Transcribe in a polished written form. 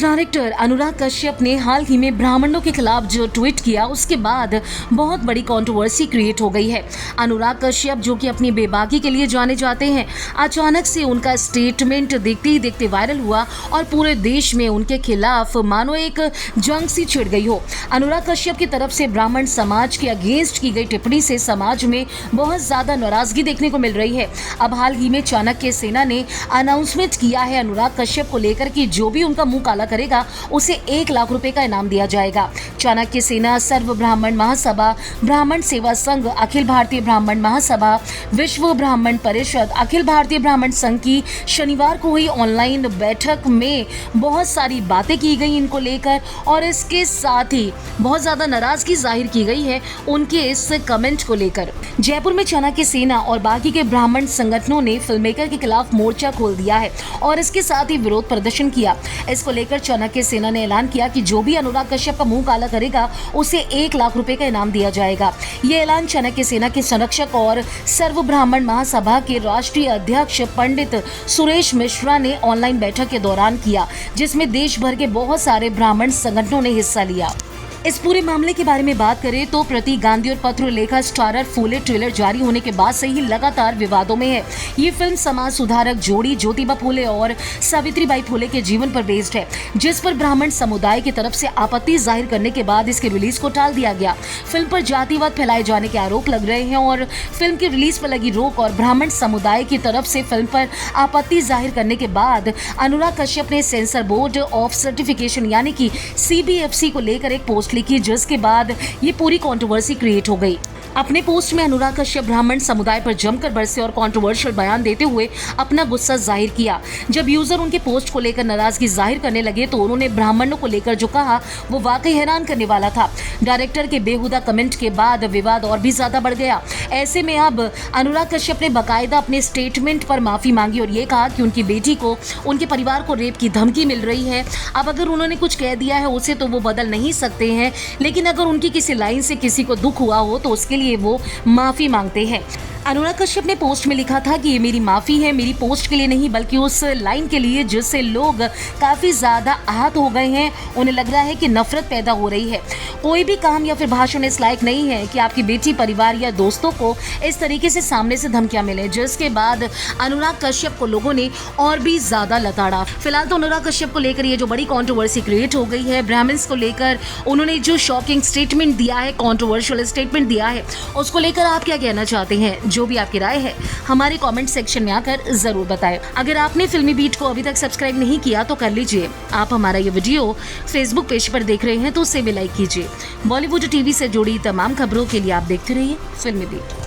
Boss director Anurag Kashyap ने हाल ही में ब्राह्मणों के खिलाफ जो ट्वीट किया उसके बाद बहुत बड़ी कंट्रोवर्सी क्रिएट हो गई है। अनुराग कश्यप जो कि अपनी बेबाकी के लिए जाने जाते हैं, अचानक से उनका स्टेटमेंट देखते ही देखते वायरल हुआ और पूरे देश में उनके खिलाफ मानो एक जंग सी छिड़ गई हो। अनुराग कश्यप की तरफ से ब्राह्मण समाज के अगेंस्ट की गई टिप्पणी से समाज में बहुत ज्यादा नाराजगी देखने को मिल रही है। अब हाल ही में चाणक्य सेना ने अनाउंसमेंट किया है अनुराग कश्यप को लेकर कि जो भी उनका मुंह काला करेगा उसे 1 लाख रुपए का इनाम दिया जाएगा। चाणक्य सेना, सर्व ब्राह्मण महासभा, ब्राह्मण सेवा संघ, अखिल भारतीय ब्राह्मण महासभा, विश्व ब्राह्मण परिषद, अखिल भारतीय ब्राह्मण संघ की शनिवार को हुई ऑनलाइन बैठक में बहुत सारी बातें की गई इनको लेकर और इसके साथ ही बहुत ज्यादा नाराजगी जाहिर की गई है उनके इस कमेंट को लेकर। जयपुर में चाणक्य सेना और बाकी के ब्राह्मण संगठनों ने फिल्ममेकर के खिलाफ मोर्चा खोल दिया है और इसके साथ ही विरोध प्रदर्शन किया। इसको लेकर चाणक्य सेना ने ऐलान किया कि जो भी अनुराग कश्यप का मुंह काला करेगा उसे 1 लाख रुपए का इनाम दिया जाएगा। ये ऐलान चाणक्य सेना के संरक्षक और सर्व ब्राह्मण महासभा के राष्ट्रीय अध्यक्ष पंडित सुरेश मिश्रा ने ऑनलाइन बैठक के दौरान किया, जिसमें देश भर के बहुत सारे ब्राह्मण संगठनों ने हिस्सा लिया। इस पूरे मामले के बारे में बात करें तो प्रति गांधी और पत्र लेखा स्टारर फूले ट्रेलर जारी होने के बाद से ही लगातार विवादों में है। ये फिल्म समाज सुधारक जोड़ी ज्योतिबा फूले और सावित्रीबाई फूले के जीवन पर बेस्ड है, जिस पर ब्राह्मण समुदाय की तरफ से आपत्ति जाहिर करने के बाद इसके रिलीज को टाल दिया गया। फिल्म पर जातिवाद फैलाए जाने के आरोप लग रहे हैं और फिल्म की रिलीज पर लगी रोक और ब्राह्मण समुदाय की तरफ से फिल्म पर आपत्ति जाहिर करने के बाद अनुराग कश्यप ने सेंसर बोर्ड ऑफ सर्टिफिकेशन यानी कि CBFC को लेकर एक पोस्ट लिखी, जिसके बाद ये पूरी कंट्रोवर्सी क्रिएट हो गई। अपने पोस्ट में अनुराग कश्यप ब्राह्मण समुदाय पर जमकर बरसे और कंट्रोवर्शियल बयान देते हुए अपना गुस्सा जाहिर किया। जब यूजर उनके पोस्ट को लेकर नाराजगी जाहिर करने लगे तो उन्होंने ब्राह्मणों को लेकर जो कहा वो वाकई हैरान करने वाला था। डायरेक्टर के बेहुदा कमेंट के बाद विवाद और भी ज्यादा बढ़ गया। ऐसे में अब अनुराग कश्यप ने बाकायदा अपने स्टेटमेंट पर माफी मांगी और ये कहा कि उनकी बेटी को, उनके परिवार को रेप की धमकी मिल रही है। अब अगर उन्होंने कुछ कह दिया है उसे तो वो बदल नहीं सकते हैं, लेकिन अगर उनकी किसी लाइन से किसी को दुख हुआ हो तो उसके लिए वो माफी मांगते हैं। अनुराग कश्यप ने पोस्ट में लिखा था कि ये मेरी माफी है, मेरी पोस्ट के लिए नहीं बल्कि उस लाइन के लिए जिससे लोग काफी ज्यादा आहत हो गए हैं। उन्हें लग रहा है कि नफरत पैदा हो रही है। कोई भी काम या फिर भाषण इस लायक नहीं है कि आपकी बेटी, परिवार या दोस्तों को इस तरीके से सामने से धमकियां मिले, जिसके बाद अनुराग कश्यप को लोगों ने और भी ज्यादा लताड़ा। फिलहाल तो अनुराग कश्यप को लेकर ये जो बड़ी कंट्रोवर्सी क्रिएट हो गई है, ब्राह्मण्स को लेकर उन्होंने जो शॉकिंग स्टेटमेंट दिया है, कंट्रोवर्शियल स्टेटमेंट दिया है, उसको लेकर आप क्या कहना चाहते हैं? जो भी आपकी राय है हमारे कमेंट सेक्शन में आकर जरूर बताएं। अगर आपने फिल्मी बीट को अभी तक सब्सक्राइब नहीं किया तो कर लीजिए। आप हमारा ये वीडियो फेसबुक पेज पर देख रहे हैं तो उसे भी लाइक कीजिए। बॉलीवुड टीवी से जुड़ी तमाम खबरों के लिए आप देखते रहिए फिल्मी बीट।